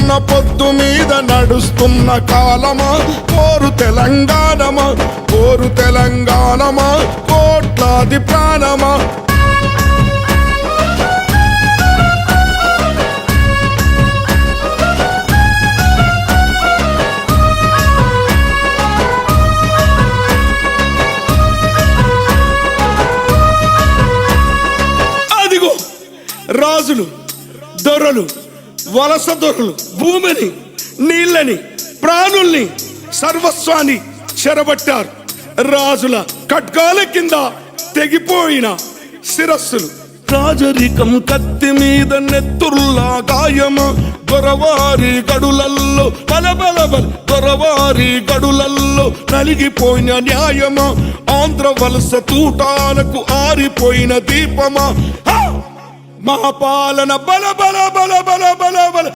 వెలుగుతున్న పొద్దు మీద నడుస్తున్న కాలమా, కోరు తెలంగాణమా, కోరు తెలంగాణమా, కోట్లాది ప్రాణమా. అదిగో రాజులు, దొరలు, వలస దొరలు భూమిని, నీళ్ళని, ప్రాణుల్ని, సర్వస్వాన్ని చెరబట్టారు. రాజుల ఖడ్గాల కింద తెగిపోయిన శిరస్సులు. రాజరికం కత్తి మీద నెత్తురులా గాయమా, దొరవారి గడులల్లో బలబలబల, దొరవారి గడులల్లో నలిగిపోయిన న్యాయమా, ఆంధ్ర వలస తూటాలకు ఆరిపోయిన దీపమా. మా పాలన బల బల బల బల బల బల.